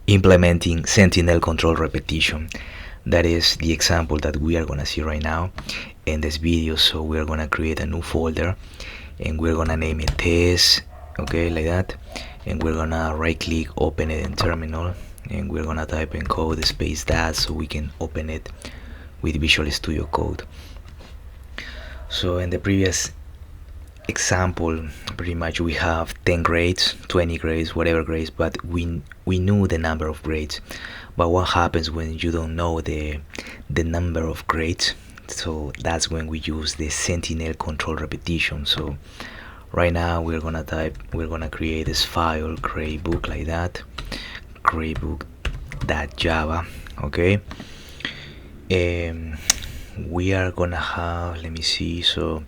implementing Sentinel-Controlled repetition. That is the example that we are gonna see right now in this video. So we're gonna create a new folder and we're gonna name it test, okay, like that, and we're gonna right click, open it in terminal, and we're gonna type in code space that so we can open it with Visual Studio Code. So in the previous example, pretty much we have 10 grades, 20 grades, whatever grades, but we knew the number of grades. But what happens when you don't know the number of grades? So that's when we use the Sentinel-Controlled repetition. So right now we're gonna create this file, gradebook, like that, gradebook.java, okay. We are gonna have, let me see, so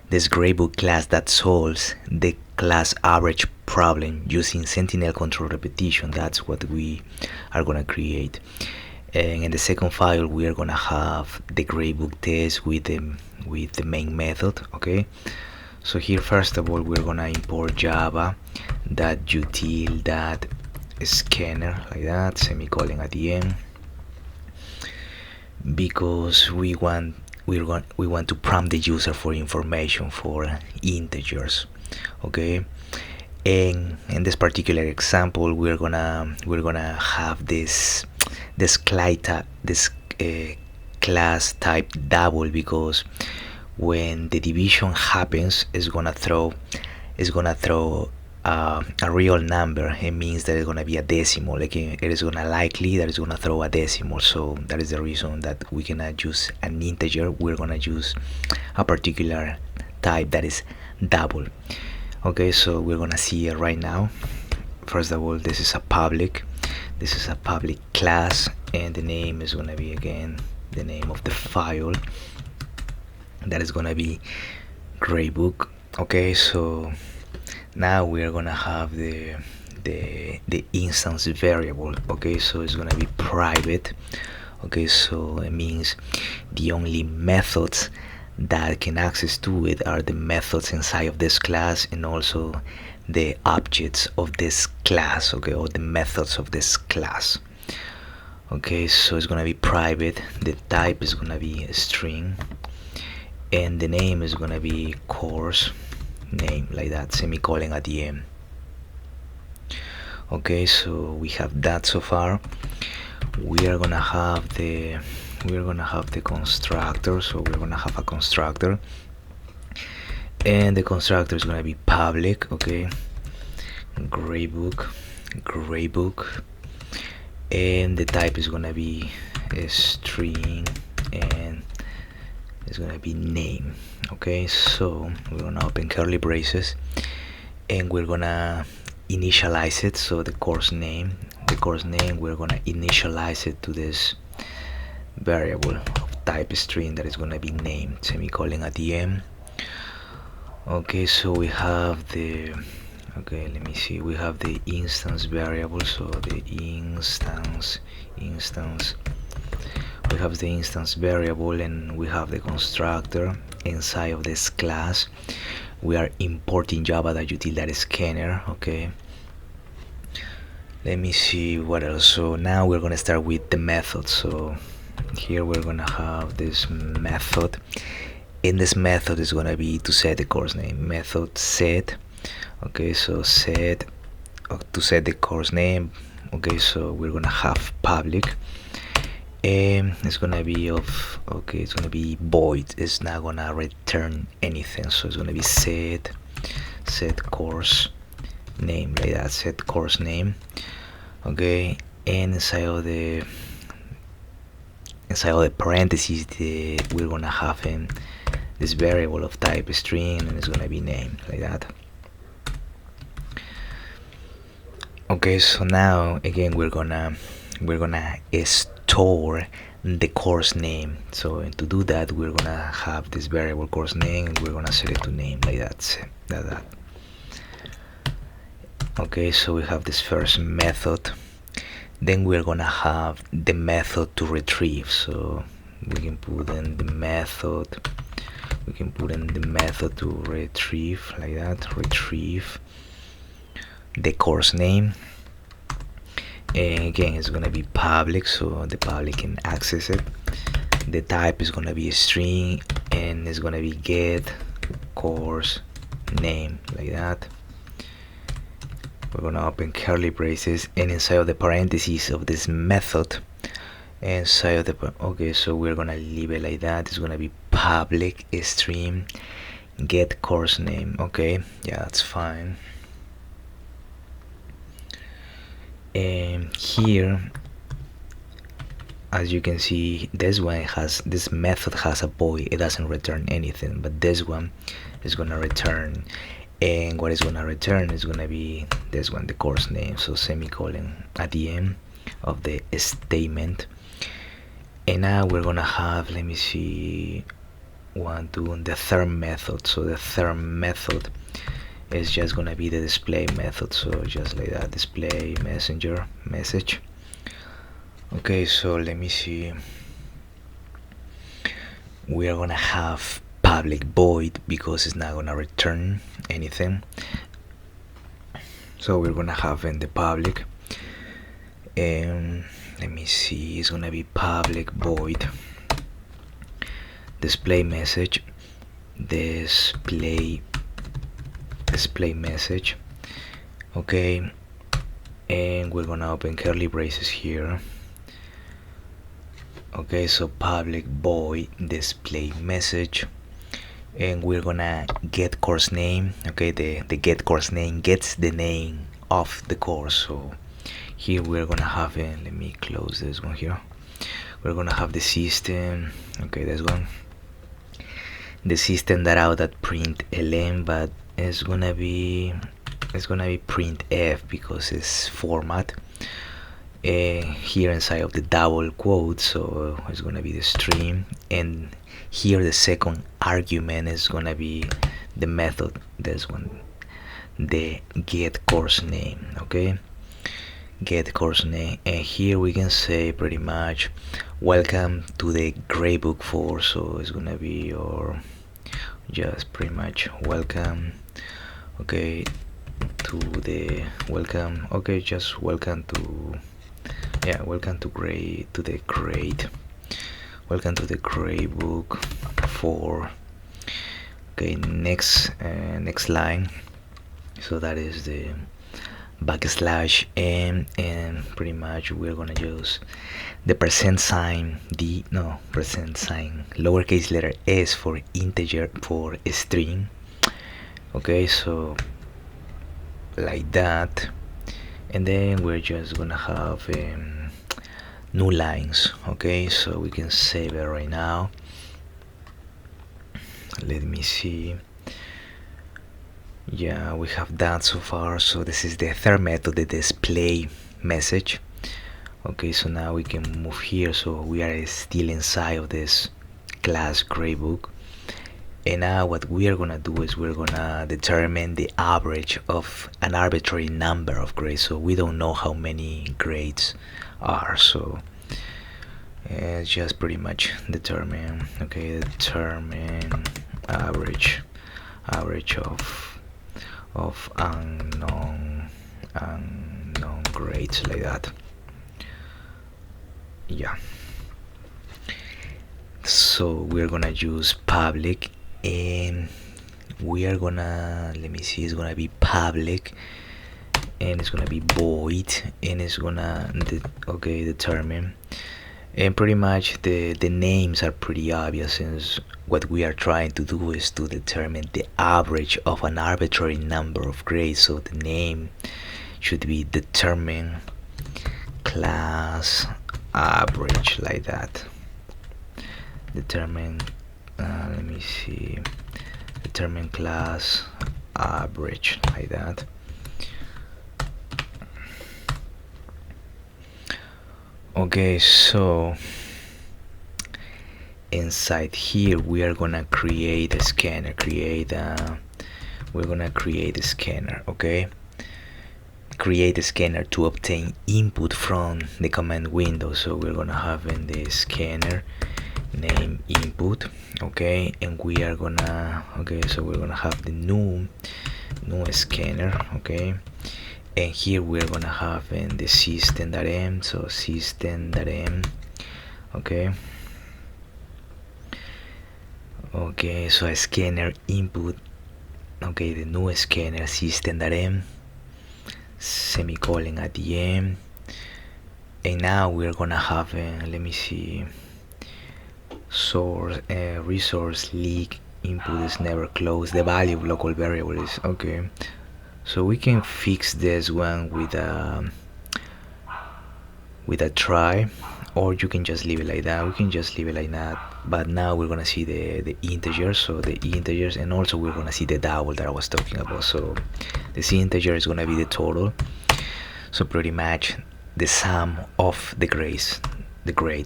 this gradebook class that solves the class average problem using Sentinel-Controlled repetition. That's what we are gonna create. And in the second file we are gonna have the gradebook test with the main method, okay. So here first of all we're gonna import java.util.scanner, like that, semicolon at the end, because we want to prompt the user for information for integers, okay. And in this particular example we're gonna have this class type double, because when the division happens it's gonna throw a real number. It means that it's gonna be a decimal, like it is gonna likely that it's gonna throw a decimal. So that is the reason that we cannot use an integer. We're gonna use a particular type that is double, okay. So we're gonna see it right now. First of all, this is a public class, and the name is gonna be, again, the name of the file, that is gonna be gradebook, okay. So now we are gonna have the instance variable, okay. So it's gonna be private, okay. So it means the only methods that can access to it are the methods inside of this class, and also the objects of this class, okay, or the methods of this class, okay. So it's gonna be private, the type is gonna be a string, and the name is gonna be course name, like that, semicolon at the end, okay. So we have that so far. We are gonna have the constructor. So we're gonna have a constructor, and the constructor is gonna be public, okay, gradebook, and the type is gonna be a string, and it's gonna be name, okay. So we're gonna open curly braces, and we're gonna initialize it. So the course name, we're gonna initialize it to this variable of type string that is gonna be name, semicolon at the end, okay. So we have the, okay, let me see, we have the instance variable. So the instance, we have the instance variable, and we have the constructor inside of this class. We are importing java.util.scanner, okay. Let me see what else. So now we're gonna start with the method. So here we're gonna have this method. In this method is gonna be to set the course name, method set, okay. So set, to set the course name, okay. So we're gonna have public, and it's gonna be of, okay, it's gonna be void, it's not gonna return anything. So it's gonna be set course name, like that, set course name, okay. And inside of the parentheses, we're gonna have this variable of type string, and it's gonna be name, like that, okay. So now again we're gonna store the course name. So to do that we're gonna have this variable course name, and we're gonna set it to name, like that, okay. So we have this first method, then we're gonna have the method to retrieve. So we can put in the method, to retrieve, like that, retrieve the course name, and again it's gonna be public, so the public can access it. The type is gonna be a string, and it's gonna be get course name, like that. We're gonna open curly braces, and inside of the parentheses of this method, inside of the okay, so we're gonna leave it like that. It's gonna be public string get course name. Okay, yeah, that's fine. And here, as you can see, this method has a void. It doesn't return anything, but this one is gonna return, and what is gonna return is gonna be this one, the course name. So semicolon at the end of the statement. And now we're gonna have, let me see, the third method. So the third method is just gonna be the display method, so just like that, display messenger message. Okay, so let me see, we are gonna have public void because it's not gonna return anything. So we're gonna have in the public, and let me see, it's gonna be public void display message, display message. Okay, and we're gonna open curly braces here. Okay, so public void display message, and we're gonna get course name. Okay, the get course name gets the name of the course. So here we're gonna have it, let me close this one here. We're gonna have the system, okay, this one, the System.out.println, but it's gonna be printf because it's format. Here inside of the double quote, so it's gonna be the string, and here the second argument is gonna be the method, this one, the get course name. Okay, get course name, and here we can say pretty much welcome to the gradebook 4. So it's gonna be, or just pretty much welcome, okay, to the welcome, okay, just welcome to, yeah, welcome to grade, to the grade, welcome to the gradebook 4. Okay, next line, so that is the backslash m, and pretty much we're gonna use the percent sign lowercase letter s for integer, for a string. Okay, so like that, and then we're just gonna have new lines. Okay, so we can save it right now. Let me see, yeah, we have that so far. So this is the third method, the display message. Okay, so now we can move here, so we are still inside of this class gradebook, and now what we are gonna do is we're gonna determine the average of an arbitrary number of grades. So we don't know how many grades are, so it's just pretty much determine, okay, determine average of unknown grades, like that. Yeah, so we're gonna use public, and we are gonna, let me see, it's gonna be public, and it's gonna be void, and it's gonna determine, and pretty much the names are pretty obvious, since what we are trying to do is to determine the average of an arbitrary number of grades. So the name should be determine class average, like that. Determine let me see, determine class average, like that. Okay, so inside here we are gonna create a scanner, we're gonna create a scanner. Okay, create a scanner to obtain input from the command window. So we're gonna have in the scanner name input. Okay, and we are gonna, okay, so we're gonna have the new scanner. Okay, and here we're gonna have in the system.m, so system.m. okay, so a scanner input, okay, the new scanner system.m, semicolon at the end. And now we're gonna have let me see, source resource leak input is never closed, the value of local variable is okay. So we can fix this one with a try, or you can just leave it like that. We can just leave it like that, but now we're gonna see the integers, so the integers, and also we're gonna see the double that I was talking about. So this integer is gonna be the total, so pretty much the sum of the grades,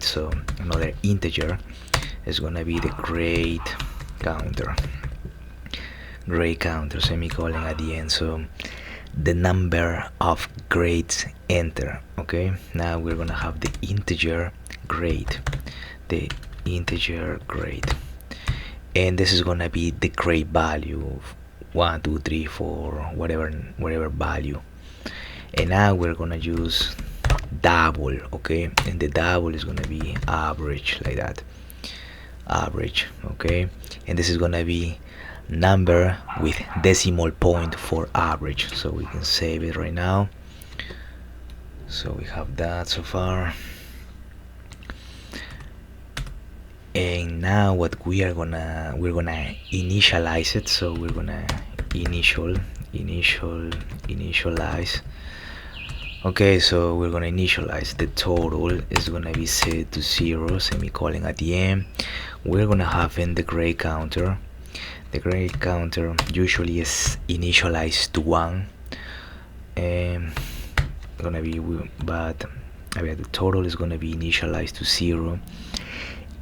so another integer is gonna be the grade counter, semicolon at the end, so the number of grades enter. Okay, now we're gonna have the integer grade, and this is gonna be the grade value of 1, 2, 3, 4, whatever value. And now we're gonna use double, okay, and the double is gonna be average, like that, average, okay, and this is gonna be number with decimal point for average. So we can save it right now. So we have that so far, and now what we're gonna initialize it. So we're gonna initialize. Okay, so we're gonna initialize. The total is gonna be set to 0, semicolon at the end. We're gonna have in the grade counter. The grade counter usually is initialized to 1, and gonna be, but the total is gonna be initialized to 0,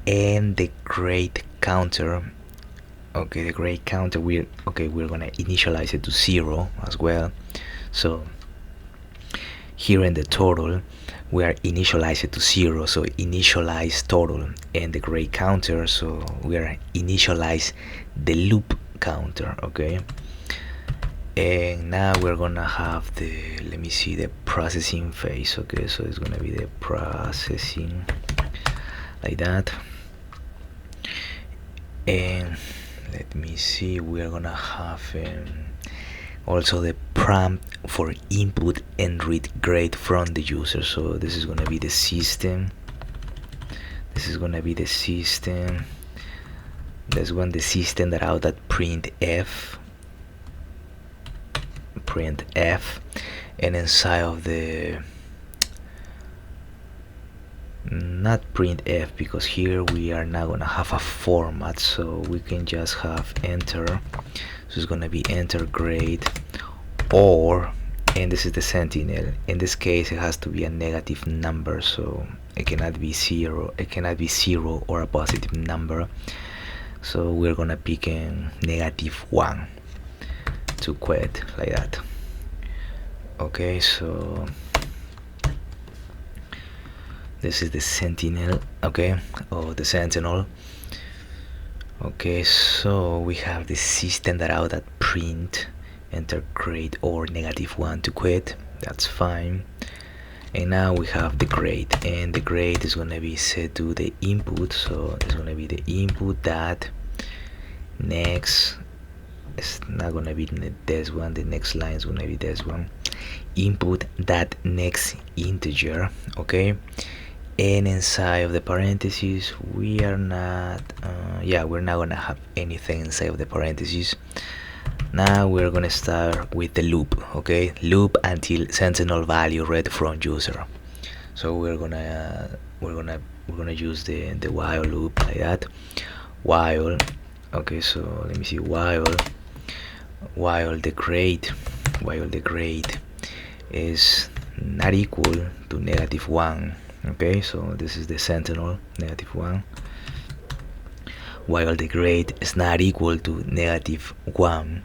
and the grade counter, okay, the grade counter we're gonna initialize it to 0 as well. So here in the total we are initialized to 0, so initialize total, and the grade counter, so we are initialize the loop counter, okay. And now we're gonna have the, let me see, the processing phase, okay, so it's gonna be the processing, like that. And let me see, we're gonna have also the prompt for input and read grade from the user. So this is gonna be the system, this one, the System.out.println, and inside of the, not printf, because here we are now gonna have a format, so we can just have enter. So it's gonna be enter grade, or, and this is the Sentinel, in this case it has to be a negative number, so it cannot be 0, or a positive number. So we're gonna pick in -1 to quit, like that. Okay, so this is the Sentinel, okay, or the Sentinel. Okay, so we have the System.out.println, enter grade or -1 to quit, that's fine. And now we have the grade, and the grade is going to be set to the input, so it's going to be the input that next, it's not going to be this one, the next line is going to be this one, input that next integer, okay. And inside of the parentheses we are not we're not gonna have anything inside of the parentheses. Now we're gonna start with the loop, okay, loop until Sentinel value read from user. So we're gonna use the while loop, like that, while, okay, so let me see, while the grade is not equal to -1. Okay, so this is the Sentinel, -1. While the grade is not equal to -1,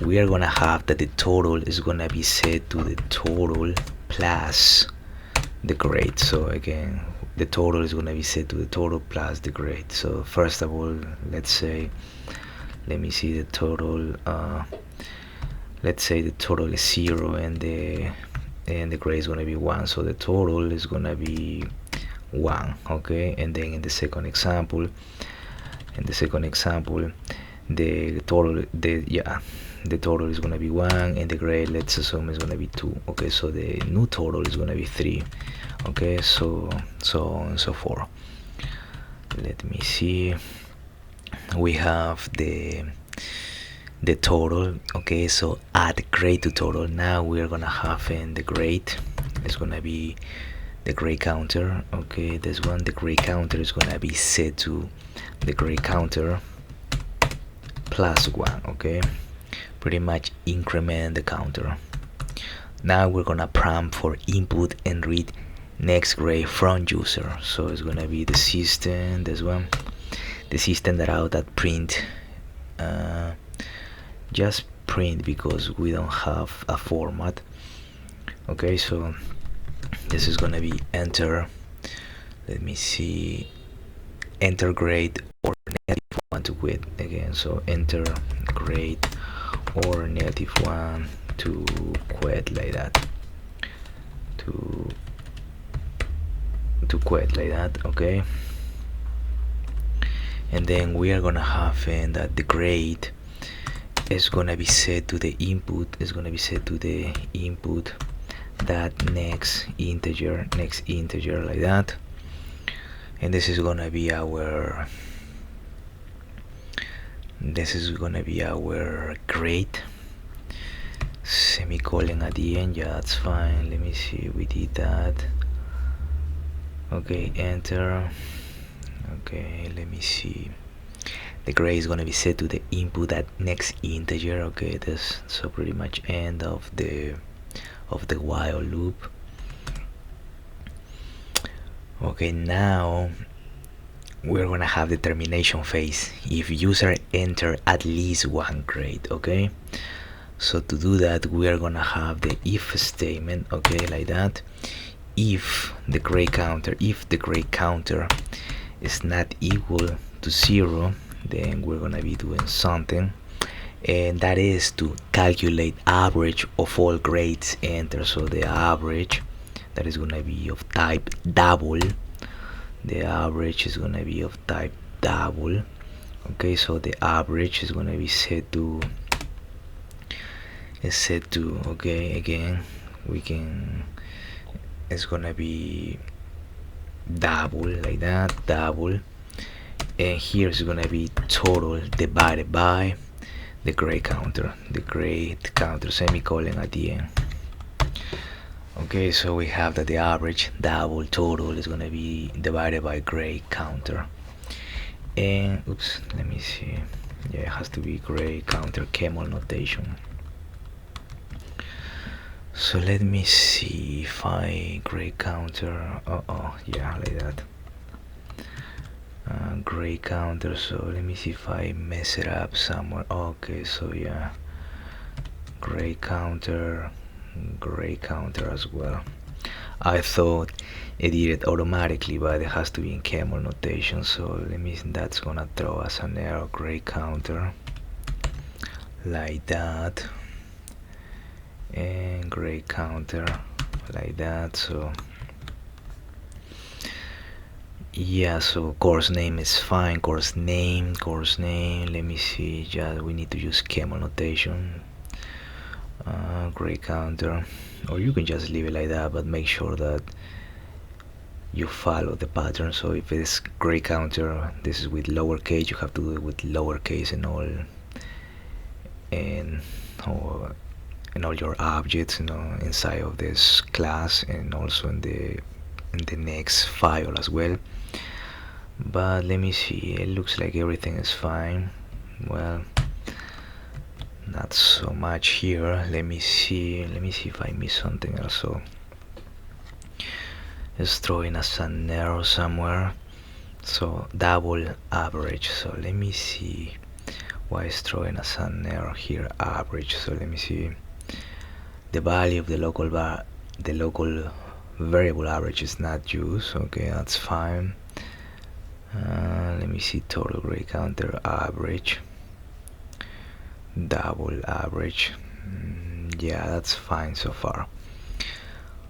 we are gonna have that the total is gonna be set to the total plus the grade. So again, the total is gonna be set to the total plus the grade. So first of all, let's say, let me see the total. let's say the total is 0 and the grade is gonna be 1, so the total is gonna be 1. Okay, and then in the second example, the total is gonna be 1 and the grade, let's assume, is gonna be 2. Okay, so the new total is gonna be 3. Okay, so on and so forth. Let me see, we have the total. Okay, so add grade to total. Now we're gonna have in the grade, it's gonna be the grade counter. Okay, this one, the grade counter is gonna be set to the grade counter plus 1. Okay, pretty much increment the counter. Now we're gonna prompt for input and read next grade from user. So it's gonna be the system, this one, the System.out.println. Just print because we don't have a format. Okay, so this is gonna be enter, let me see, enter grade or negative 1 to quit again. So enter grade or negative 1 to quit, like that, to quit, like that. Okay, and then we are gonna have in that the grade is gonna be set to the input, that next integer, like that. And this is gonna be our grade, semicolon at the end. Yeah, that's fine. Let me see, we did that. Okay, enter. Okay, let me see, the grade is gonna be set to the input that next integer. Okay, this, so pretty much end of the while loop. Okay, now we're gonna have the termination phase if user enter at least 1 grade. Okay, so to do that, we are gonna have the if statement. Okay, like that. If the grade counter is not equal to 0, then we're gonna be doing something, and that is to calculate average of all grades entered. So the average, that is gonna be of type double. The average is gonna be of type double. Okay, so the average is gonna be set to okay, again, it's gonna be double, like that, double. And here is gonna be total divided by the grade counter, semicolon at the end. Okay, so we have that the average double total is gonna be divided by grade counter. And oops, let me see, yeah, it has to be grade counter camel notation. So let me see if I grade counter, yeah, like that, grade counter. So let me see if I mess it up somewhere. Okay, so yeah, grade counter as well. I thought it did it automatically, but it has to be in camel notation. So that's gonna throw us an error. Grade counter, like that, and grade counter, like that. So yeah, so course name is fine. Course name, let me see, just we need to use camel notation. Grade counter, or you can just leave it like that, but make sure that you follow the pattern. So if it's grade counter, this is with lowercase, you have to do it with lowercase and all, and all your objects, inside of this class, and also in the next file as well. But let me see, it looks like everything is fine. Well, not so much here. Let me see if I miss something else. So it's throwing us an error somewhere. So double average. So let me see why it's throwing us an error here. Average. So let me see. The value of the local variable average is not used. Okay, that's fine. Let me see, total grade counter average, double average. Yeah, that's fine so far.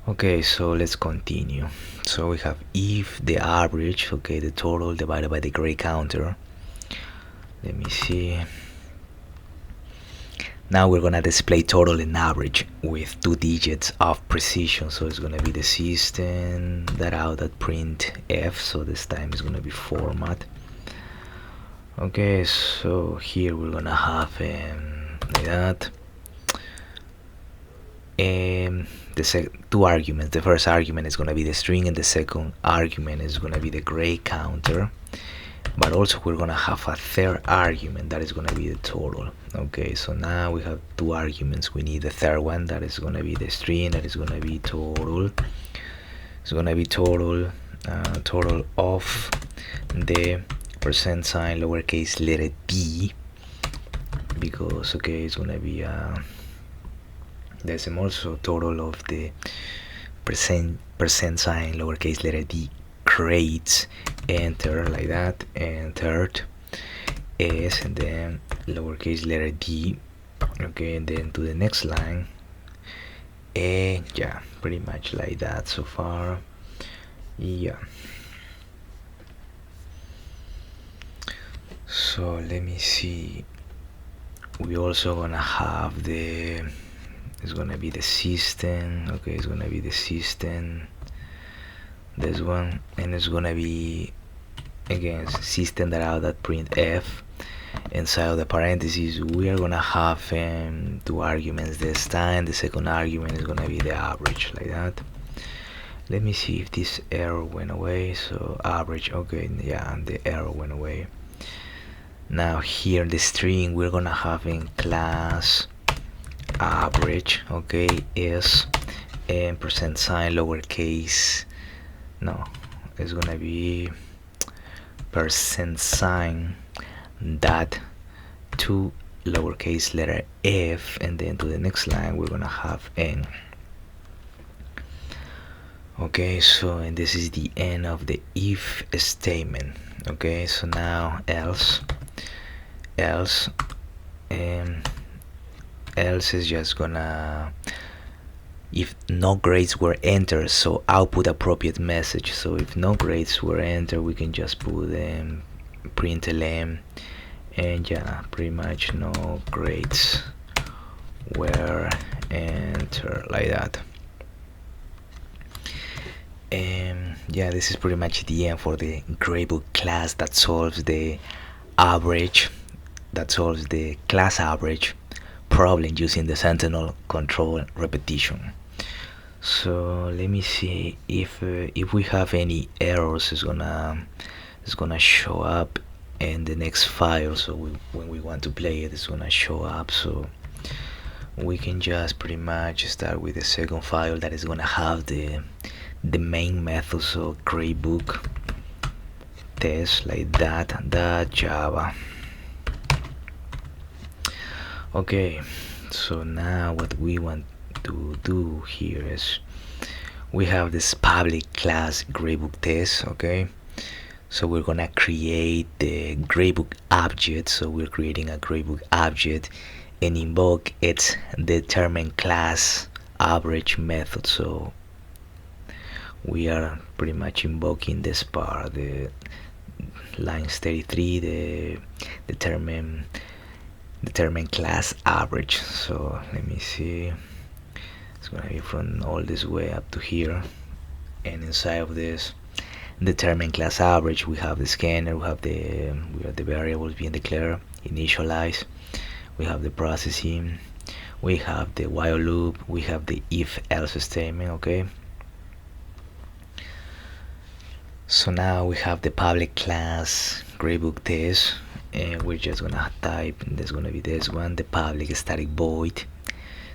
Okay, so let's continue. So we have if the average, okay, the total divided by the gray counter. Let me see. Now we're gonna display total and average with 2 digits of precision. So it's gonna be the System.out.println. So this time it's gonna be format. Okay, so here we're gonna have like that. The 2 arguments. The first argument is gonna be the string, and the second argument is gonna be the gray counter. But also we're gonna have a third argument that is gonna be the total. Okay, so now we have 2 arguments. We need the third one that is gonna be the string, that is gonna be total. It's gonna be total of the percent sign lowercase letter d, because okay, it's gonna be decimal. So total of the percent sign lowercase letter d creates, enter, like that, entered s, and then lowercase letter d. Okay, and then to the next line, yeah, pretty much like that so far. Yeah, so let me see. We also gonna have the, it's gonna be the system. Okay, it's gonna be the system, this one, and it's gonna be again System.out.println. Inside of the parentheses we are gonna have 2 arguments this time. The second argument is gonna be the average, like that. Let me see if this error went away. So average, okay, yeah, the error went away. Now here in the string we're gonna have in class average, okay, is and percent sign lowercase, no, it's gonna be percent sign that to lowercase letter f, and then to the next line we're gonna have n. Okay, so and this is the end of the if statement. Okay, so now else is just gonna, if no grades were entered, so output appropriate message. So if no grades were entered, we can just put println, and yeah, pretty much no grades were entered, like that. And yeah, this is pretty much the end for the gradebook class that solves the average, that solves the class average problem using the Sentinel-Controlled repetition. So let me see if we have any errors. It's gonna show up in the next file. So when we want to play it, it's gonna show up. So we can just pretty much start with the second file that is gonna have the main method. So gradebook test, like that Java. Okay, so now what we want to do here is we have this public class gradebook test. Okay, so we're gonna create the gradebook object. So we're creating a gradebook object and invoke its determine class average method. So we are pretty much invoking this part, the lines 33, the determine class average. So let me see, it's gonna be from all this way up to here, and inside of this determine class average we have the scanner, we have the variables being declared, initialize, we have the processing, we have the while loop, we have the if else statement. Okay, so now we have the public class gradebook test, and we're just gonna type, and there's gonna be this one, the public static void.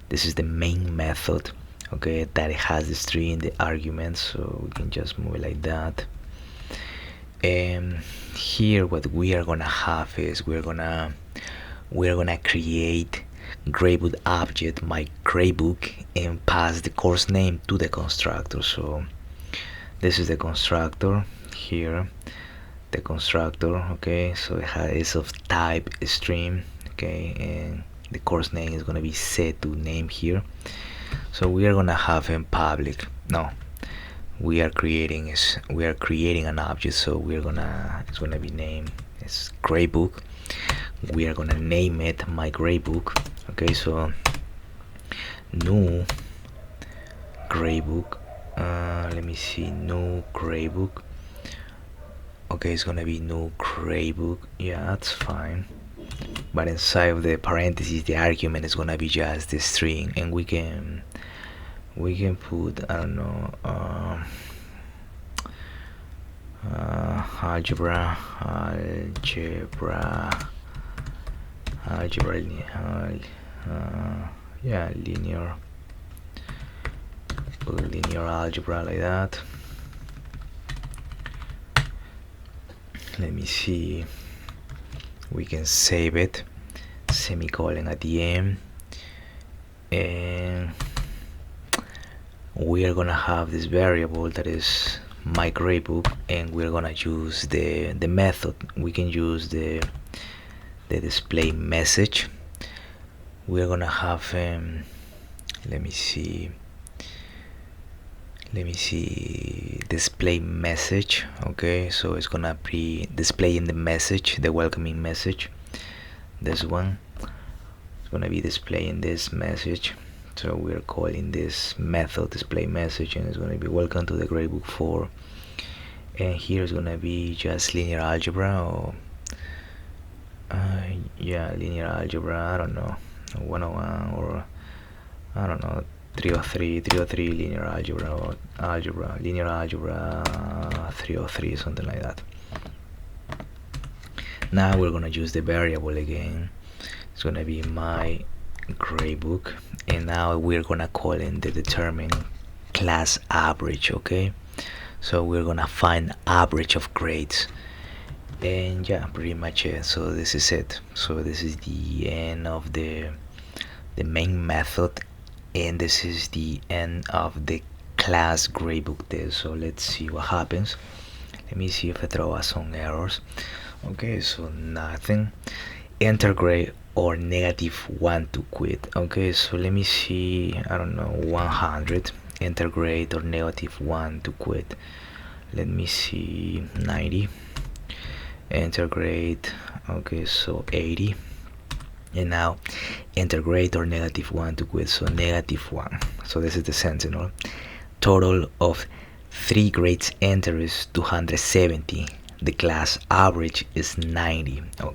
This is the main method, okay, that it has the string, the arguments, so we can just move it like that. And here what we are gonna have is we're gonna create gradebook object my gradebook and pass the course name to the constructor. So this is the constructor here, the constructor. Okay, so it's of type string. Okay, and the course name is gonna be set to name here. So we are gonna have in public. No, we are creating an object. So it's gonna be named as gradebook. We are gonna name it my gradebook. Okay, so new gradebook. Let me see, new gradebook. Okay, it's gonna be new gradebook. Yeah, that's fine. But inside of the parentheses, the argument is gonna be just the string, and we can put, I don't know, algebra, yeah, linear algebra, like that. Let me see, we can save it, semicolon at the end, and we are gonna have this variable that is my gradebook, and we're gonna use the method. We can use the display message. We're gonna have let me see, display message. Okay, so it's gonna be displaying the message, the welcoming message. This one, it's gonna be displaying this message. So we're calling this method display message, and it's gonna be welcome to the gradebook 4. And here is gonna be just linear algebra, or yeah, linear algebra, I don't know, 101, or I don't know, 303 linear algebra, or linear algebra 303, something like that. Now we're gonna use the variable again. It's gonna be my gradebook, and now we're gonna call in the determine class average. Okay, so we're gonna find average of grades, and yeah, pretty much it. So this is it. So this is the end of the main method, and this is the end of the class gradebook test. So let's see what happens. Let me see if I throw us some errors. Okay, so nothing. Enter grade or -1 to quit. Okay, so let me see, I don't know, 100. Enter grade or -1 to quit. Let me see, 90. Enter grade. Okay, so 80. And now enter grade or -1 to quit, so -1. So this is the Sentinel. Total of 3 grades entered is 270. The class average is 90. Okay.